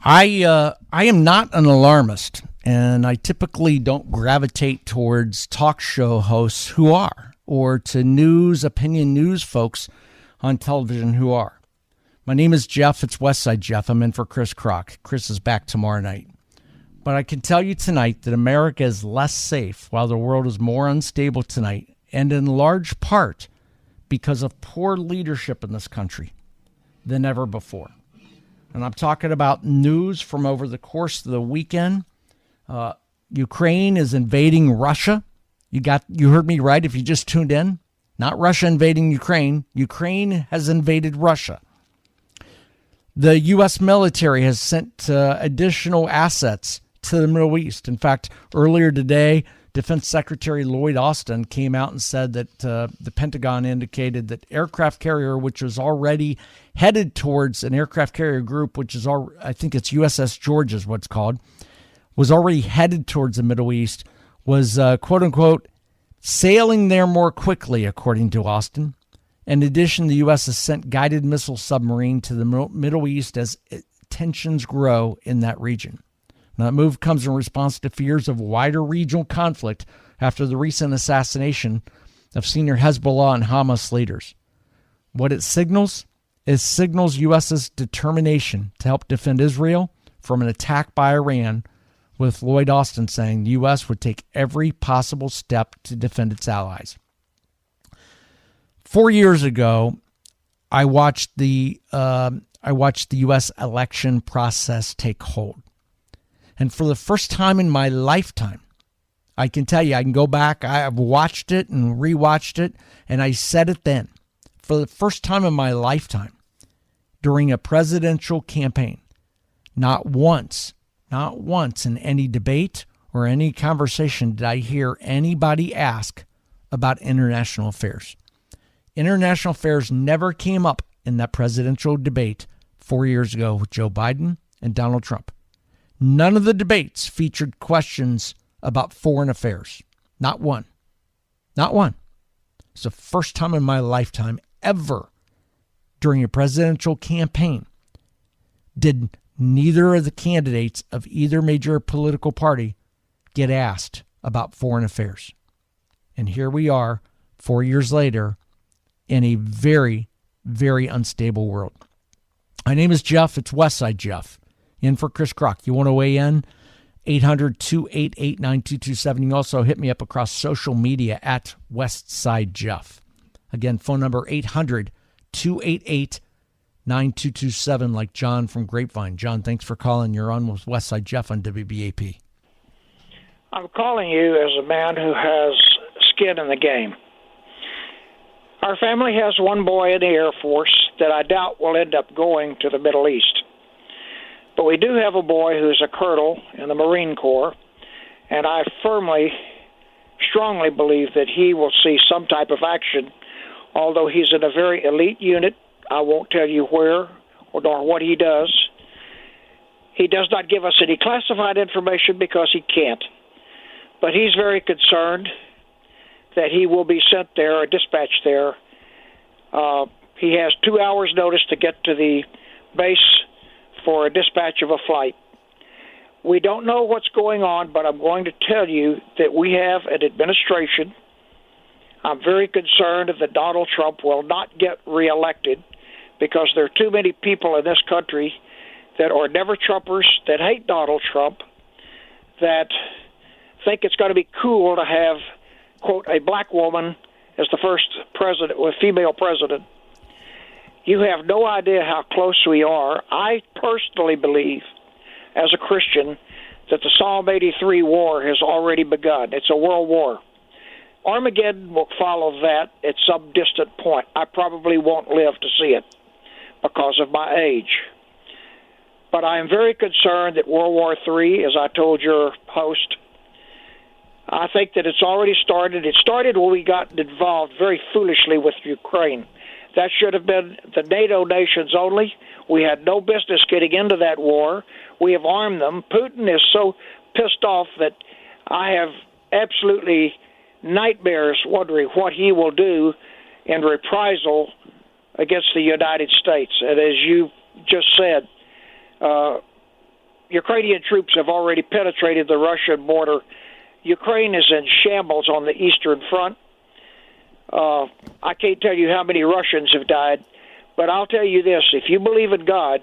I am not an alarmist, and I typically don't gravitate towards talk show hosts who are, or to opinion news folks on television who are. My name is Jeff. It's Westside Jeff. I'm in for Chris Krok. Chris is back tomorrow night. But I can tell you tonight that America is less safe while the world is more unstable tonight, and in large part because of poor leadership in this country than ever before. And I'm talking about news from over the course of the weekend. Ukraine is invading Russia. You heard me right if you just tuned in. Not Russia invading Ukraine. Ukraine has invaded Russia. The U.S. military has sent additional assets to the Middle East. In fact, earlier today, Defense Secretary Lloyd Austin came out and said that the Pentagon indicated that aircraft carrier, which was already headed towards an aircraft carrier group, which is, I think it's USS George is what it's called, was already headed towards the Middle East, was quote unquote sailing there more quickly, according to Austin. In addition, the U.S. has sent guided missile submarine to the Middle East as tensions grow in that region. Now, that move comes in response to fears of wider regional conflict after the recent assassination of senior Hezbollah and Hamas leaders. What it signals U.S.'s determination to help defend Israel from an attack by Iran, with Lloyd Austin saying the U.S. would take every possible step to defend its allies. 4 years ago, I watched the U.S. election process take hold. And for the first time in my lifetime, I can tell you, I can go back, I've watched it and rewatched it, and I said it then. For the first time in my lifetime, during a presidential campaign, not once in any debate or any conversation did I hear anybody ask about international affairs. International affairs never came up in that presidential debate 4 years ago with Joe Biden and Donald Trump. None of the debates featured questions about foreign affairs. Not one. Not one. It's the first time in my lifetime ever during a presidential campaign did neither of the candidates of either major political party get asked about foreign affairs. And here we are 4 years later in a very, very unstable world. My name is Jeff. It's Westside Jeff. In for Chris Krok. You want to weigh in? 800-288-9227. You also hit me up across social media at Westside Jeff. Again, phone number 800-288-9227, like John from Grapevine. John, thanks for calling. You're on with Westside Jeff on WBAP. I'm calling you as a man who has skin in the game. Our family has one boy in the Air Force that I doubt will end up going to the Middle East. But we do have a boy who's a colonel in the Marine Corps, and I strongly believe that he will see some type of action, although he's in a very elite unit. I won't tell you where or nor what he does. He does not give us any classified information because he can't. But he's very concerned that he will be sent there or dispatched there. He has 2 hours notice to get to the base for a dispatch of a flight. We don't know what's going on, but I'm going to tell you that we have an administration. I'm very concerned that Donald Trump will not get reelected because there are too many people in this country that are never Trumpers, that hate Donald Trump, that think it's going to be cool to have, quote, a black woman as the first president, a female president. You have no idea how close we are. I personally believe, as a Christian, that the Psalm 83 war has already begun. It's a world war. Armageddon will follow that at some distant point. I probably won't live to see it because of my age. But I am very concerned that World War III, as I told your host, I think that it's already started. It started when we got involved very foolishly with Ukraine. That should have been the NATO nations only. We had no business getting into that war. We have armed them. Putin is so pissed off that I have absolutely nightmares wondering what he will do in reprisal against the United States. And as you just said, Ukrainian troops have already penetrated the Russian border. Ukraine is in shambles on the Eastern Front. I can't tell you how many Russians have died, but I'll tell you this. If you believe in God,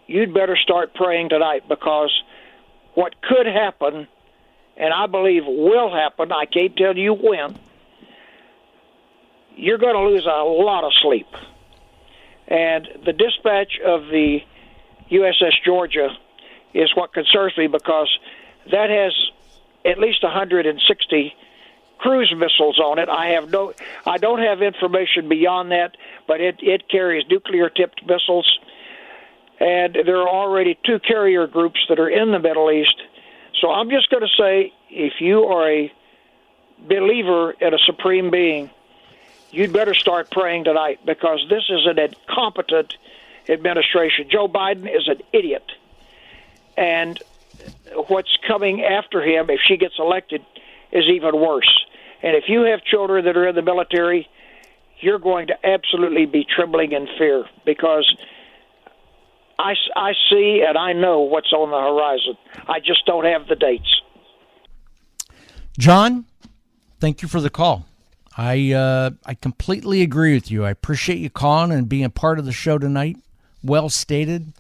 you'd better start praying tonight, because what could happen, and I believe will happen, I can't tell you when, you're going to lose a lot of sleep. And the dispatch of the USS Georgia is what concerns me, because that has at least 160 cruise missiles on it. I don't have information beyond that, but it carries nuclear-tipped missiles. And there are already 2 carrier groups that are in the Middle East. So I'm just going to say, if you are a believer in a supreme being, you'd better start praying tonight, because this is an incompetent administration. Joe Biden is an idiot. And what's coming after him, if she gets elected, is even worse. And if you have children that are in the military, you're going to absolutely be trembling in fear, because I see and I know what's on the horizon. I just don't have the dates. John, thank you for the call. I completely agree with you. I appreciate you calling and being part of the show tonight. Well stated,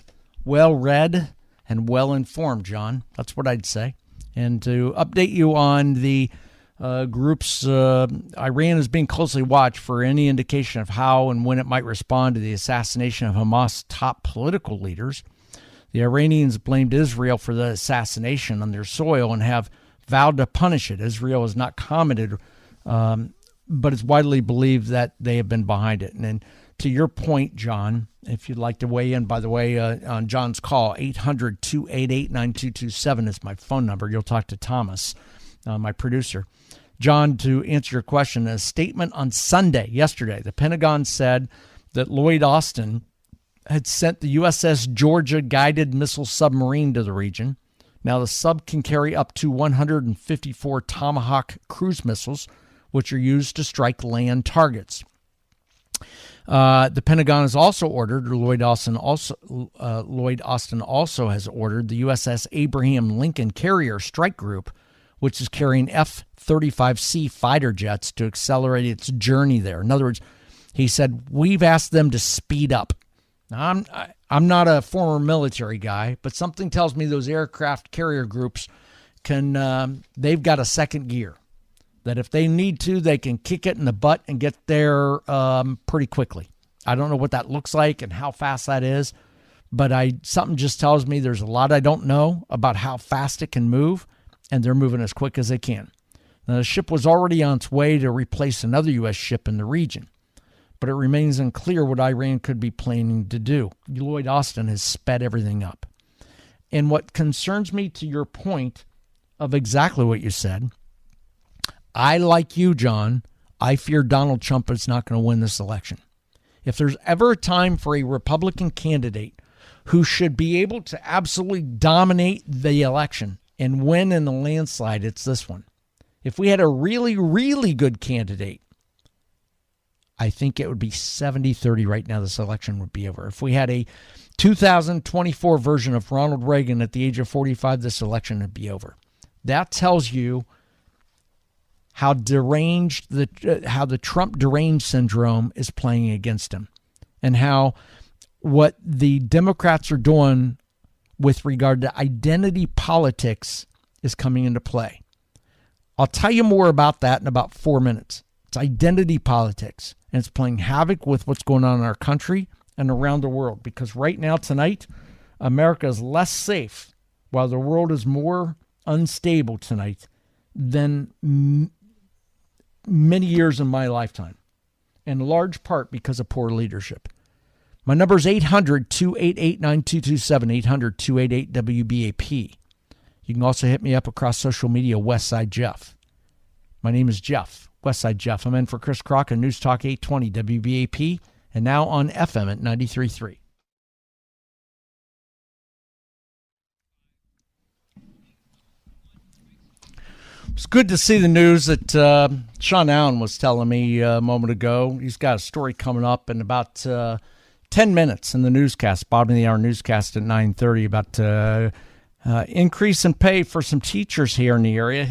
well read, and well informed, John. That's what I'd say. And to update you on the groups, Iran is being closely watched for any indication of how and when it might respond to the assassination of Hamas top political leaders. The Iranians blamed Israel for the assassination on their soil and have vowed to punish it. Israel has not commented, but it's widely believed that they have been behind it. And to your point, John, if you'd like to weigh in, by the way, on John's call, 800-288-9227 is my phone number. You'll talk to Thomas, my producer. John, to answer your question, a statement on Sunday, yesterday, the Pentagon said that Lloyd Austin had sent the USS Georgia guided missile submarine to the region. Now, the sub can carry up to 154 Tomahawk cruise missiles, which are used to strike land targets. The Pentagon has also ordered, or Lloyd Austin also has ordered, the USS Abraham Lincoln Carrier Strike Group, which is carrying F-35C fighter jets, to accelerate its journey there. In other words, he said, we've asked them to speed up. Now, I'm not a former military guy, but something tells me those aircraft carrier groups they've got a second gear, that if they need to, they can kick it in the butt and get there pretty quickly. I don't know what that looks like and how fast that is, but something just tells me there's a lot I don't know about how fast it can move, and they're moving as quick as they can. Now, the ship was already on its way to replace another U.S. ship in the region, but it remains unclear what Iran could be planning to do. Lloyd Austin has sped everything up. And what concerns me, to your point of exactly what you said, I, like you, John, I fear Donald Trump is not going to win this election. If there's ever a time for a Republican candidate who should be able to absolutely dominate the election and win in the landslide, it's this one. If we had a really, really good candidate, I think it would be 70-30 right now. This election would be over. If we had a 2024 version of Ronald Reagan at the age of 45, this election would be over. That tells you how deranged how the Trump deranged syndrome is playing against him, and how what the Democrats are doing with regard to identity politics is coming into play. I'll tell you more about that in about 4 minutes. It's identity politics, and it's playing havoc with what's going on in our country and around the world, because right now, tonight, America is less safe while the world is more unstable tonight than many years in my lifetime, in large part because of poor leadership. My number is 800-288-9227, 800-288-WBAP. You can also hit me up across social media, Westside Jeff. My name is Jeff, Westside Jeff. I'm in for Chris Krok on News Talk 820 WBAP, and now on FM at 93.3. It's good to see the news that Sean Allen was telling me a moment ago. He's got a story coming up in about 10 minutes in the newscast, bottom of the hour newscast at 9:30, about Increase in pay for some teachers here in the area.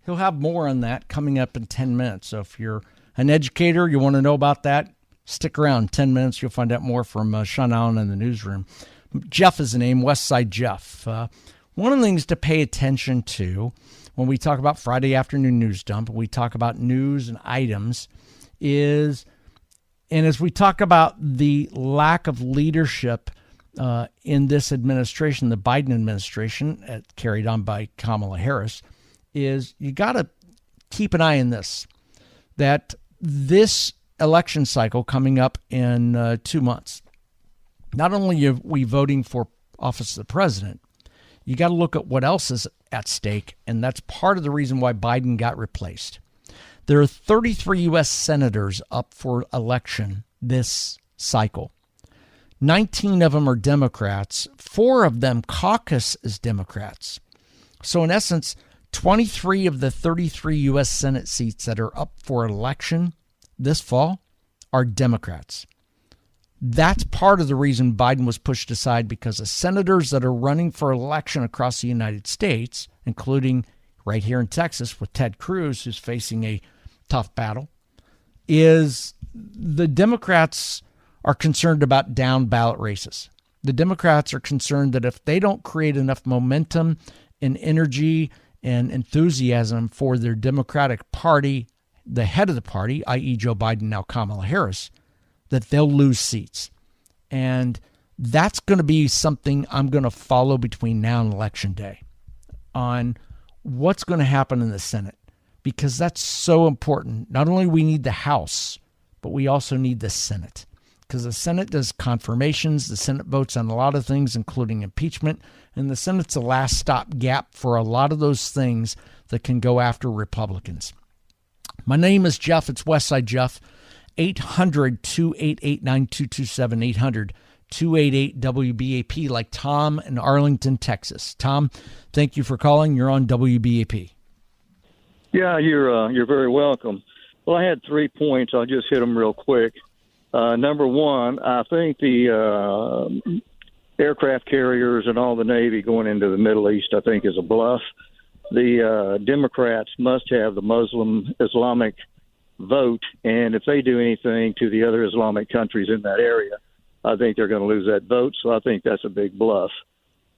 He'll have more on that coming up in 10 minutes. So if you're an educator, you want to know about that, stick around. 10 minutes, you'll find out more from Sean Allen in the newsroom. Jeff is the name, Westside Jeff. One of the things to pay attention to when we talk about Friday afternoon news dump, we talk about news and items, is, and as we talk about the lack of leadership in this administration, the Biden administration, carried on by Kamala Harris, is you got to keep an eye on this, that this election cycle coming up in 2 months, not only are we voting for office of the president, you got to look at what else is at stake, and that's part of the reason why Biden got replaced. There are 33 U.S. senators up for election this cycle. 19 of them are Democrats. 4 of them caucus as Democrats. So in essence, 23 of the 33 U.S. Senate seats that are up for election this fall are Democrats. That's part of the reason Biden was pushed aside, because the senators that are running for election across the United States, including right here in Texas with Ted Cruz, who's facing a tough battle, is the Democrats are concerned about down ballot races. The Democrats are concerned that if they don't create enough momentum and energy and enthusiasm for their Democratic Party, the head of the party, i.e. Joe Biden, now Kamala Harris, that they'll lose seats. And that's going to be something I'm going to follow between now and Election Day on what's going to happen in the Senate, because that's so important. Not only we need the House, but we also need the Senate, because the Senate does confirmations. The Senate votes on a lot of things, including impeachment, and the Senate's a last stop gap for a lot of those things that can go after Republicans. My name is Jeff. It's Westside Jeff. 800-288-9227, 800-288-WBAP, like Tom in Arlington, Texas. Tom, thank you for calling. You're on WBAP. Yeah, you're very welcome. Well, I had 3 points. I'll just hit them real quick. Number one, I think the aircraft carriers and all the Navy going into the Middle East, I think, is a bluff. The Democrats must have the Muslim Islamic vote, and if they do anything to the other Islamic countries in that area, I think they're going to lose that vote, so I think that's a big bluff.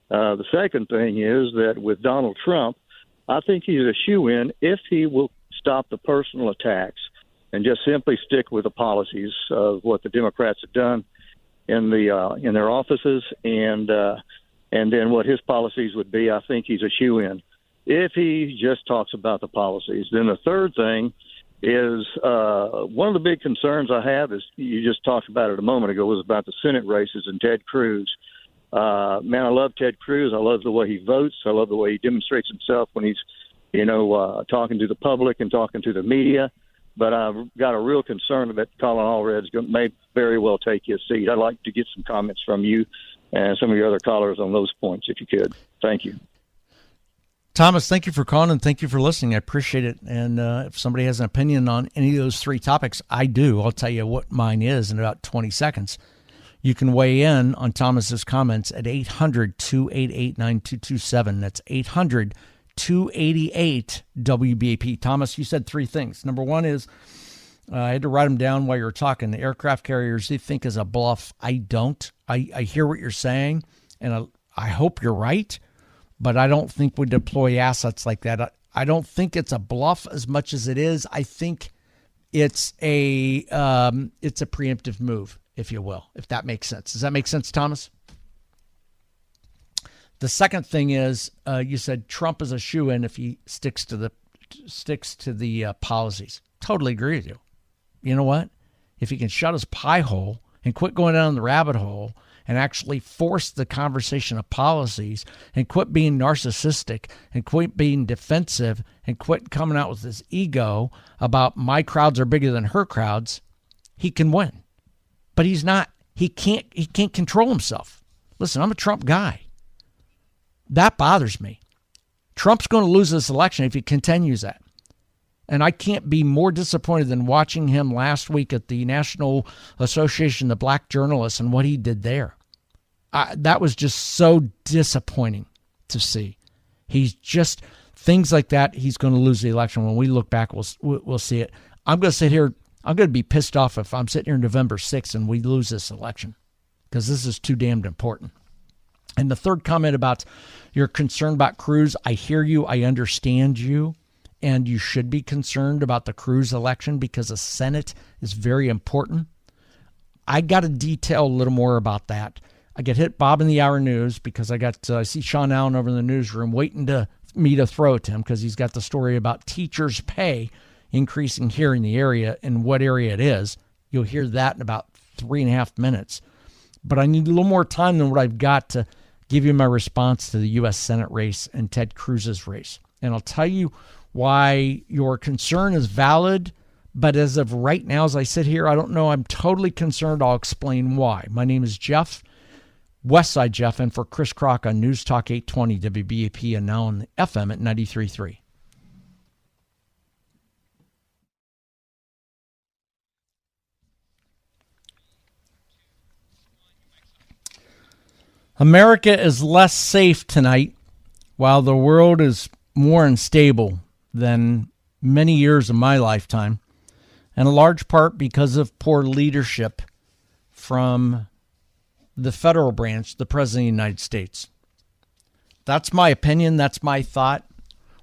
The second thing is that with Donald Trump, I think he's a shoo-in if he will stop the personal attacks and just simply stick with the policies of what the Democrats have done in their offices, and then what his policies would be. I think he's a shoo-in if he just talks about the policies. Then the third thing is one of the big concerns I have is, you just talked about it a moment ago, was about the Senate races and Ted Cruz. Man, I love Ted Cruz. I love the way he votes. I love the way he demonstrates himself when he's, talking to the public and talking to the media. But I've got a real concern that Colin Allred's may very well take his seat. I'd like to get some comments from you and some of your other callers on those points, if you could. Thank you. Thomas, thank you for calling and thank you for listening. I appreciate it. And if somebody has an opinion on any of those 3 topics, I do. I'll tell you what mine is in about 20 seconds. You can weigh in on Thomas's comments at 800-288-9227. That's 800-288-WBAP. Thomas, you said 3 things. Number one is, I had to write them down while you were talking. The aircraft carriers, they think is a bluff. I don't. I hear what you're saying, and I hope you're right. But I don't think we deploy assets like that. I don't think it's a bluff as much as it is. I think it's a preemptive move, if you will, if that makes sense. Does that make sense, Thomas? The second thing is, you said Trump is a shoo-in if he sticks to the policies. Totally agree with you. You know what? If he can shut his pie hole and quit going down the rabbit hole and actually force the conversation of policies and quit being narcissistic and quit being defensive and quit coming out with this ego about my crowds are bigger than her crowds, he can win. But he's not. He can't control himself. Listen, I'm a Trump guy. That bothers me. Trump's going to lose this election if he continues that. And I can't be more disappointed than watching him last week at the National Association of Black Journalists and what he did there. That was just so disappointing. to see. He's just things like that. He's going to lose the election. When we look back, we'll see it. I'm going to sit here. I'm going to be pissed off if I'm sitting here November 6th and we lose this election, because this is too damned important. And the third comment about you're concerned about Cruz, I hear you. I understand you. And you should be concerned about the Cruz election because the Senate is very important. I got to detail a little more about that. I get hit Bob in the Hour News because I see Sean Allen over in the newsroom waiting to me to throw it to him because he's got the story about teachers' pay increasing here in the area and what area it is. You'll hear that in about 3.5 minutes. But I need a little more time than what I've got to give you my response to the U.S. Senate race and Ted Cruz's race. And I'll tell you why your concern is valid, but as of right now, as I sit here, I don't know. I'm totally concerned. I'll explain why. My name is Jeff, Westside Jeff, and for Chris Krok on News Talk 820 WBAP and now on the FM at 93.3. America is less safe tonight, while the world is more unstable than many years of my lifetime, and a large part because of poor leadership from the federal branch, the President of the United States. That's my opinion. That's my thought.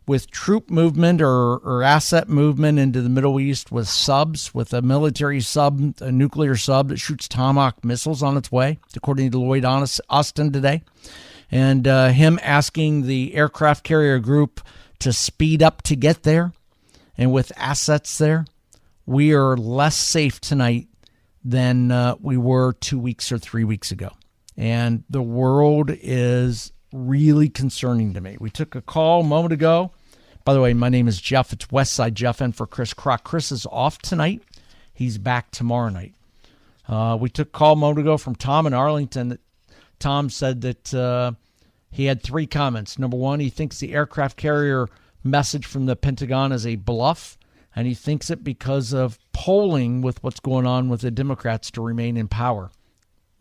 With troop movement or asset movement into the Middle East with subs, with a military sub, a nuclear sub that shoots Tomahawk missiles on its way, according to Lloyd Austin today, and him asking the aircraft carrier group to speed up to get there, and with assets there, we are less safe tonight than we were 2 weeks or 3 weeks ago. And the world is really concerning to me. We took a call a moment ago. By the way, my name is Jeff. It's Westside Jeff, and for Chris Krok. Chris is off tonight. He's back tomorrow night. We took a call a moment ago from Tom in Arlington. Tom said that he had 3 comments. Number one, he thinks the aircraft carrier message from the Pentagon is a bluff, and he thinks it because of polling with what's going on with the Democrats to remain in power.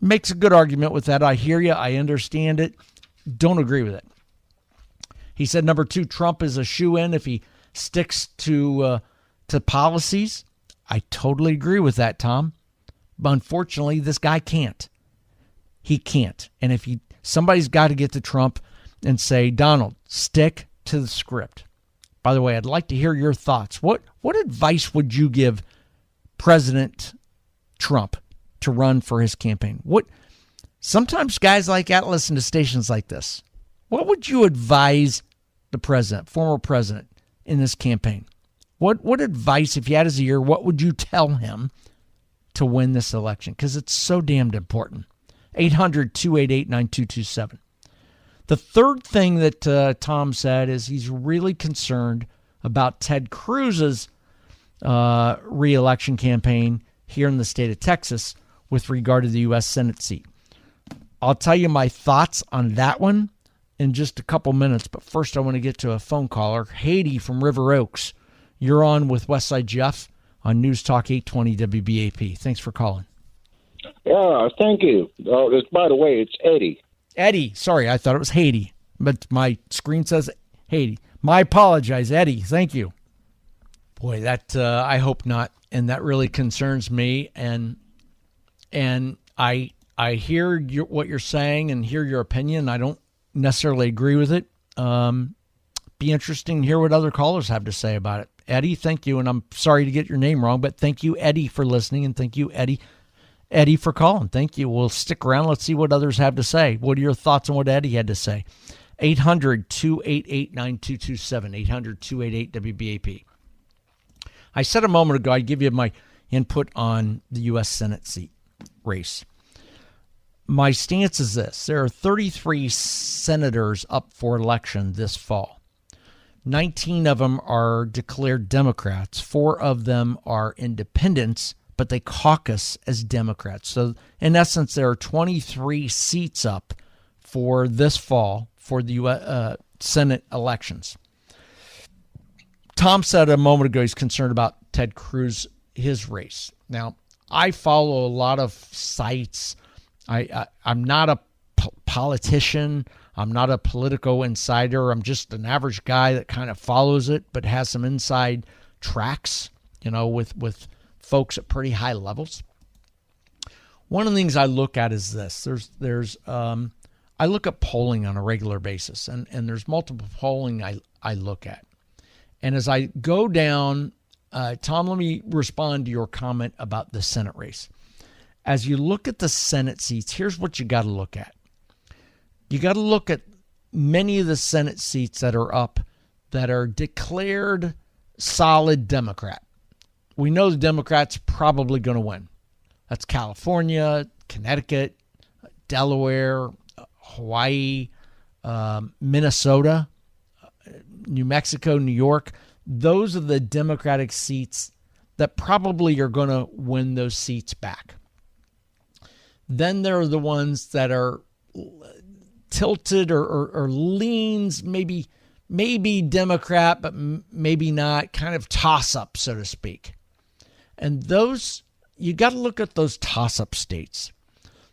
Makes a good argument with that. I hear you. I understand it. Don't agree with it. He said, number 2, Trump is a shoo-in if he sticks to policies. I totally agree with that, Tom. But unfortunately, this guy can't. He can't. And if somebody's got to get to Trump and say, Donald, stick to the script. By the way, I'd like to hear your thoughts. What advice would you give President Trump to run for his campaign? Sometimes guys like that listen to stations like this. What would you advise the president, former president, in this campaign? What advice, if you had his ear, what would you tell him to win this election? Because it's so damned important. 800-288-9227. The third thing that Tom said is he's really concerned about Ted Cruz's re-election campaign here in the state of Texas with regard to the U.S. Senate seat. I'll tell you my thoughts on that one in just a couple minutes, but first I want to get to a phone caller. Haiti from River Oaks. You're on with Westside Jeff on News Talk 820 WBAP. Thanks for calling. Yeah, thank you. By the way, it's Eddie. Eddie. Sorry, I thought it was Haiti, but my screen says Haiti. My apologize, Eddie. Thank you. Boy, that I hope not, and that really concerns me. And I hear what you're saying and hear your opinion. I don't necessarily agree with it. Be interesting to hear what other callers have to say about it. Eddie, thank you, and I'm sorry to get your name wrong, but thank you, Eddie, for listening, and thank you, Eddie, for calling. Thank you. We'll stick around. Let's see what others have to say. What are your thoughts on what Eddie had to say? 800-288-9227, 800-288-WBAP. I said a moment ago I'd give you my input on the U.S. Senate seat race. My stance is this. There are 33 senators up for election this fall. 19 of them are declared Democrats. 4 of them are independents, but they caucus as Democrats. So, in essence, there are 23 seats up for this fall for the U.S. Senate elections. Tom said a moment ago he's concerned about Ted Cruz, his race. Now, I follow a lot of sites. I'm not a politician. I'm not a political insider. I'm just an average guy that kind of follows it, but has some inside tracks, with folks at pretty high levels. One of the things I look at is this. I look at polling on a regular basis, and there's multiple polling I look at. And as I go down, Tom, let me respond to your comment about the Senate race. As you look at the Senate seats, here's what you got to look at. You got to look at many of the Senate seats that are up that are declared solid Democrat. We know the Democrats probably going to win. That's California, Connecticut, Delaware, Hawaii, Minnesota, New Mexico, New York. Those are the Democratic seats that probably are going to win those seats back. Then there are the ones that are tilted or leans, maybe Democrat, but maybe not, kind of toss-up, so to speak. And those, you got to look at those toss-up states.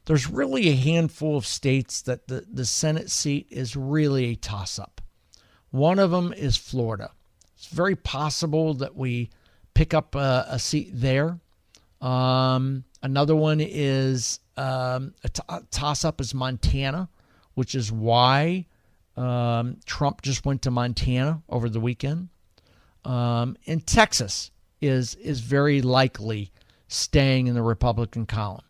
There's really a handful of states that the Senate seat is really a toss-up. One of them is Florida. It's very possible that we pick up a seat there. Another one is a toss-up is Montana, which is why Trump just went to Montana over the weekend. And Texas is very likely staying in the Republican column.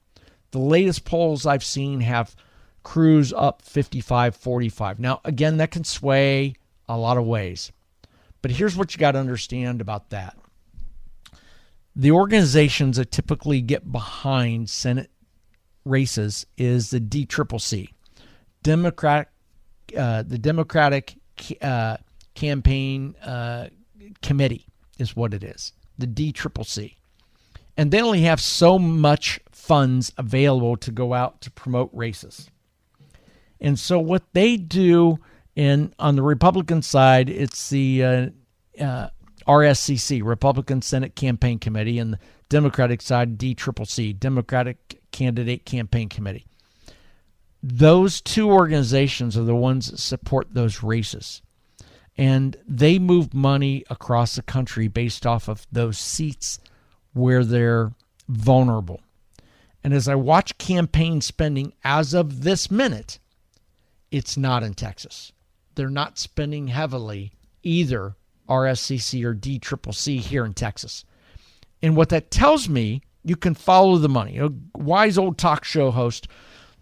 The latest polls I've seen have Cruz up 55-45. Now, again, that can sway a lot of ways. But here's what you got to understand about that. The organizations that typically get behind Senate races is the DCCC, the Democratic Campaign Committee is what it is, the DCCC. And they only have so much funds available to go out to promote races. And so what they do on the Republican side, it's the RSCC, Republican Senate Campaign Committee, and the Democratic side, DCCC, Democratic Candidate Campaign Committee. Those two organizations are the ones that support those races. And they move money across the country based off of those seats where they're vulnerable. And as I watch campaign spending as of this minute, it's not in Texas. They're not spending heavily either RSCC or DCCC here in Texas. And what that tells me, you can follow the money. A wise old talk show host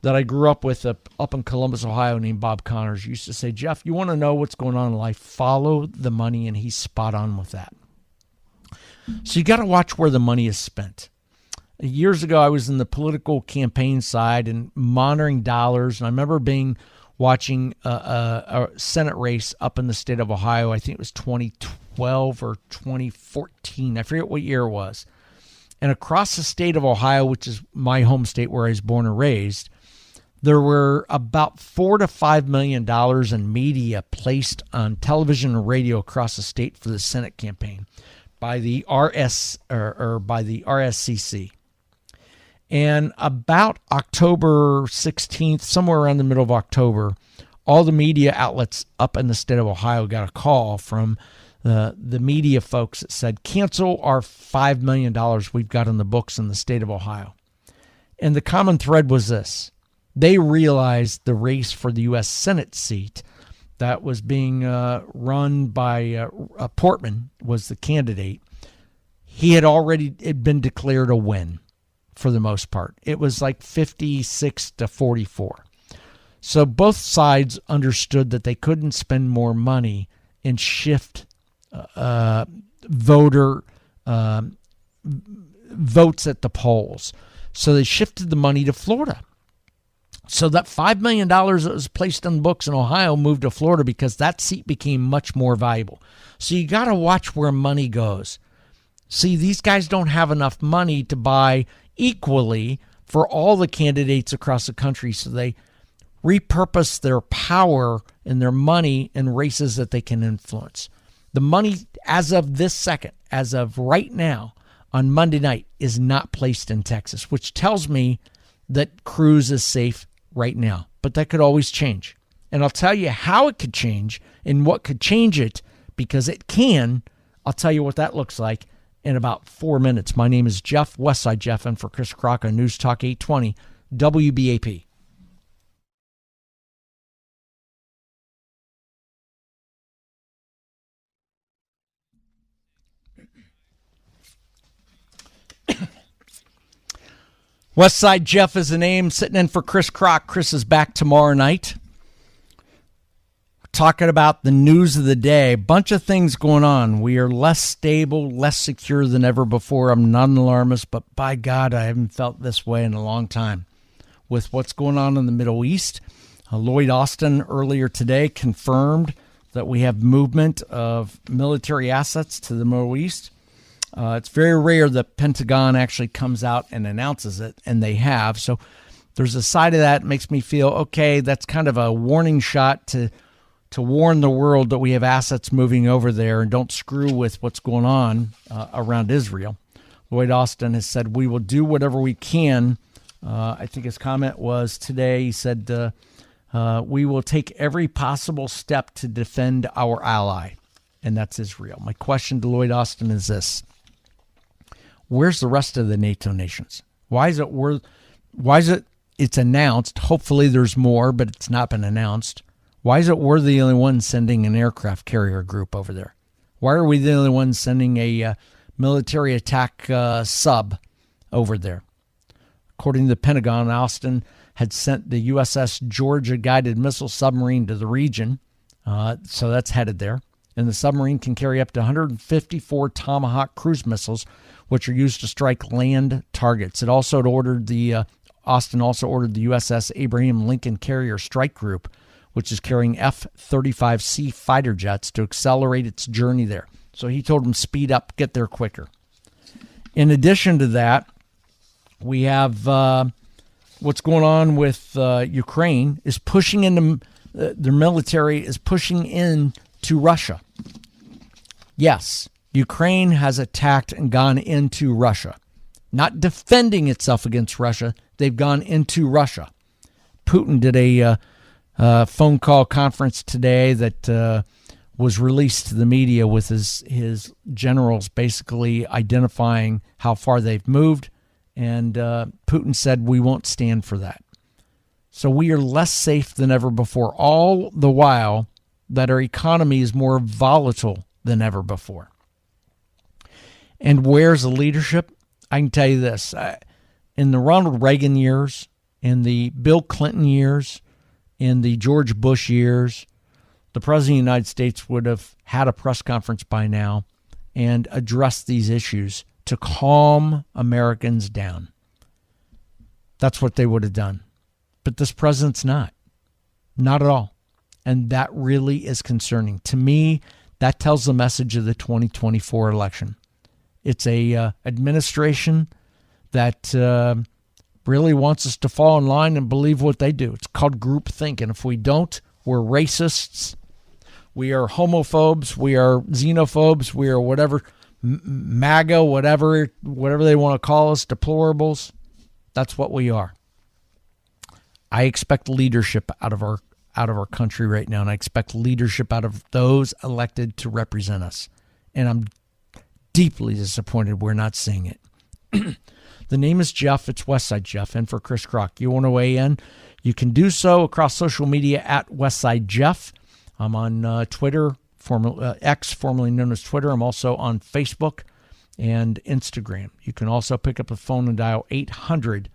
that I grew up with up in Columbus, Ohio, named Bob Connors, used to say, Jeff, you want to know what's going on in life? Follow the money, and he's spot on with that. So you got to watch where the money is spent. Years ago, I was in the political campaign side and monitoring dollars, and I remember watching a Senate race up in the state of Ohio. I think it was 2012 or 2014. I forget what year it was. And across the state of Ohio, which is my home state where I was born and raised, there were about $4 to $5 million in media placed on television and radio across the state for the Senate campaign by the RSCC. And about October 16th, somewhere around the middle of October, all the media outlets up in the state of Ohio got a call from the media folks that said, cancel our $5 million we've got in the books in the state of Ohio. And the common thread was this. They realized the race for the U.S. Senate seat that was being run by Portman was the candidate. He had already been declared a win for the most part. It was like 56-44. So both sides understood that they couldn't spend more money and shift voter votes at the polls. So they shifted the money to Florida. So that $5 million that was placed on the books in Ohio moved to Florida because that seat became much more valuable. So you got to watch where money goes. See, these guys don't have enough money to buy equally for all the candidates across the country, so they repurpose their power and their money in races that they can influence. The money, as of this second, as of right now, on Monday night, is not placed in Texas, which tells me that Cruz is safe right now. But that could always change. And I'll tell you how it could change and what could change it, because it can. I'll tell you what that looks like in about 4 minutes. My name is Jeff, Westside Jeff, and for Chris Krok on News Talk 820 WBAP. Westside Jeff is the name, sitting in for Chris Krok. Chris is back tomorrow night. Talking about the news of the day. Bunch of things going on. We are less stable, less secure than ever before. I'm not an alarmist, but by God, I haven't felt this way in a long time. With what's going on in the Middle East, Lloyd Austin earlier today confirmed that we have movement of military assets to the Middle East. It's very rare that Pentagon actually comes out and announces it, and they have. So there's a side of that makes me feel, okay, that's kind of a warning shot to warn the world that we have assets moving over there and don't screw with what's going on around Israel. Lloyd Austin has said, we will do whatever we can. I think his comment was today, he said, we will take every possible step to defend our ally, and that's Israel. My question to Lloyd Austin is this. Where's the rest of the NATO nations? Why is it it's announced? Hopefully there's more, but it's not been announced. Why is it we're the only ones sending an aircraft carrier group over there? Why are we the only ones sending a military attack sub over there? According to the Pentagon, Austin had sent the USS Georgia guided missile submarine to the region, so that's headed there. And the submarine can carry up to 154 Tomahawk cruise missiles, which are used to strike land targets. It also ordered Austin also ordered the USS Abraham Lincoln Carrier Strike Group, which is carrying F-35C fighter jets, to accelerate its journey there. So he told them, speed up, get there quicker. In addition to that, we have what's going on with Ukraine is pushing into their military is pushing into Russia. Yes, Ukraine has attacked and gone into Russia. Not defending itself against Russia, they've gone into Russia. Putin did a phone call conference today that was released to the media with his generals basically identifying how far they've moved. And Putin said, we won't stand for that. So we are less safe than ever before, all the while that our economy is more volatile than ever before. And where's the leadership? I can tell you this. In the Ronald Reagan years, in the Bill Clinton years, in the George Bush years, the President of the United States would have had a press conference by now and addressed these issues to calm Americans down. That's what they would have done. But this president's not. Not at all. And that really is concerning. To me, that tells the message of the 2024 election. It's a administration that really wants us to fall in line and believe what they do. It's called groupthink. And if we don't, we're racists. We are homophobes. We are xenophobes. We are whatever, MAGA, whatever they want to call us, deplorables. That's what we are. I expect leadership out of our country right now, and I expect leadership out of those elected to represent us. And I'm deeply disappointed we're not seeing it. The name is Jeff. It's Westside Jeff. And for Chris Krok, you want to weigh in? You can do so across social media at Westside Jeff. I'm on Twitter, X, formerly known as Twitter. I'm also on Facebook and Instagram. You can also pick up the phone and dial 800-288-9227,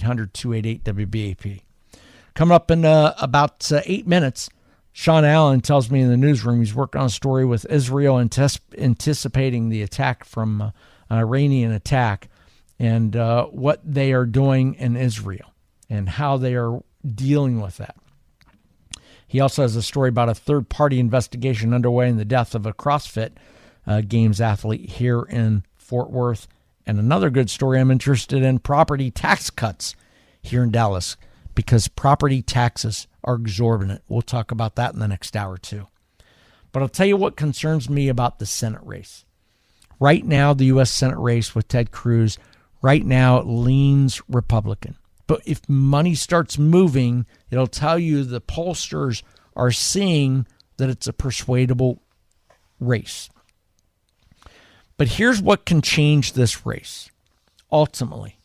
800-288-WBAP. Coming up in about 8 minutes, Sean Allen tells me in the newsroom he's working on a story with Israel anticipating the attack from an Iranian attack and what they are doing in Israel and how they are dealing with that. He also has a story about a third-party investigation underway in the death of a CrossFit Games athlete here in Fort Worth. And another good story I'm interested in, property tax cuts here in Dallas, because property taxes are exorbitant. We'll talk about that in the next hour or two. But I'll tell you what concerns me about the Senate race. Right now, the U.S. Senate race with Ted Cruz, right now it leans Republican. But if money starts moving, it'll tell you the pollsters are seeing that it's a persuadable race. But here's what can change this race, ultimately.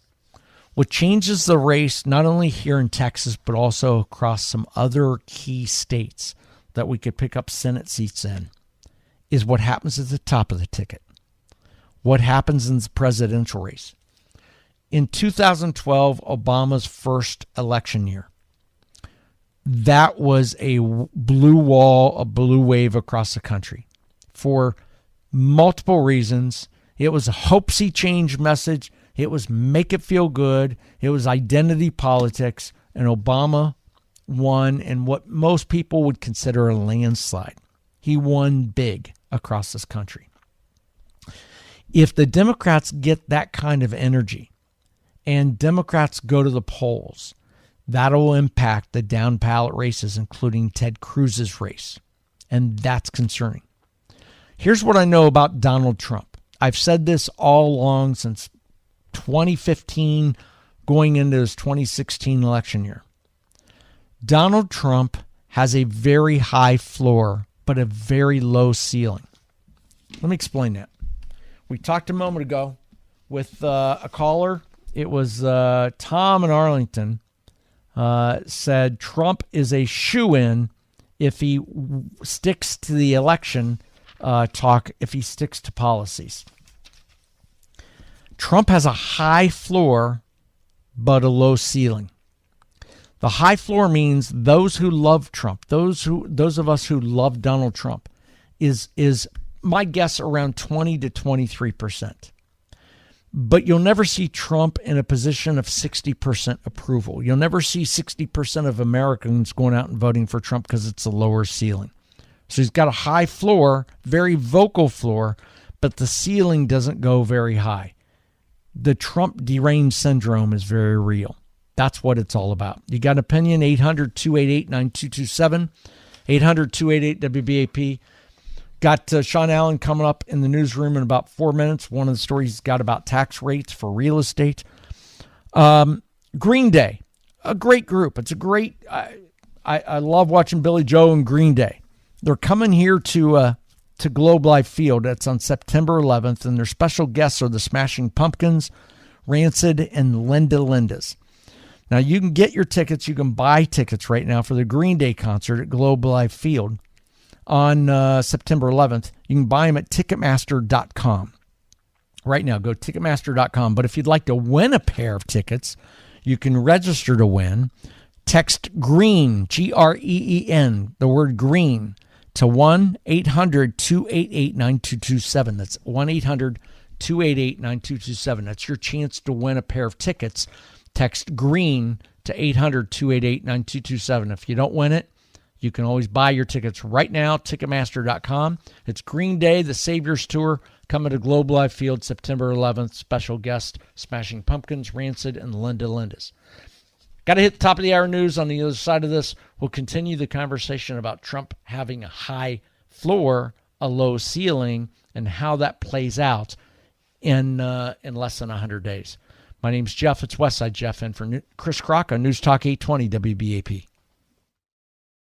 What changes the race, not only here in Texas, but also across some other key states that we could pick up Senate seats in, is what happens at the top of the ticket. What happens in the presidential race. In 2012, Obama's first election year, that was a blue wall, a blue wave across the country for multiple reasons. It was a hope-see change message. It was make it feel good. It was identity politics. And Obama won in what most people would consider a landslide. He won big across this country. If the Democrats get that kind of energy and Democrats go to the polls, that'll impact the down ballot races, including Ted Cruz's race. And that's concerning. Here's what I know about Donald Trump. I've said this all along since 2015, going into his 2016 election year. Donald Trump has a very high floor, but a very low ceiling. Let me explain that. We talked a moment ago with a caller. It was Tom in Arlington. Said Trump is a shoo-in if he sticks to the election talk, if he sticks to policies. Trump has a high floor, but a low ceiling. The high floor means those who love Trump, those of us who love Donald Trump, is my guess around 20 to 23%. But you'll never see Trump in a position of 60% approval. You'll never see 60% of Americans going out and voting for Trump because it's a lower ceiling. So he's got a high floor, very vocal floor, but the ceiling doesn't go very high. The Trump deranged syndrome is very real. That's what it's all about. You got an opinion? 800-288-9227, 800-288-WBAP. Got Sean Allen coming up in the newsroom in about 4 minutes. One of the stories he's got about tax rates for real estate. Green Day, a great group. It's a great, I love watching Billy Joe and Green Day. They're coming here to Globe Life Field. That's on September 11th, and their special guests are the Smashing Pumpkins, Rancid, and Linda Lindas. Now, you can get your tickets. You can buy tickets right now for the Green Day concert at Globe Life Field on September 11th. You can buy them at Ticketmaster.com. Right now, go to Ticketmaster.com. But if you'd like to win a pair of tickets, you can register to win. Text GREEN, GREEN, the word green, to 1-800-288-9227. That's 1-800-288-9227. That's your chance to win a pair of tickets. Text GREEN to 800-288-9227. If you don't win it, you can always buy your tickets right now, Ticketmaster.com. It's Green Day, the Saviors Tour, coming to Globe Life Field September 11th. Special guest, Smashing Pumpkins, Rancid, and Linda Lindas. Got to hit the top of the hour news. On the other side of this, we'll continue the conversation about Trump having a high floor, a low ceiling, and how that plays out in less than 100 days. My name's Jeff. It's Westside Jeff, and for Chris Krok on News Talk 820 WBAP.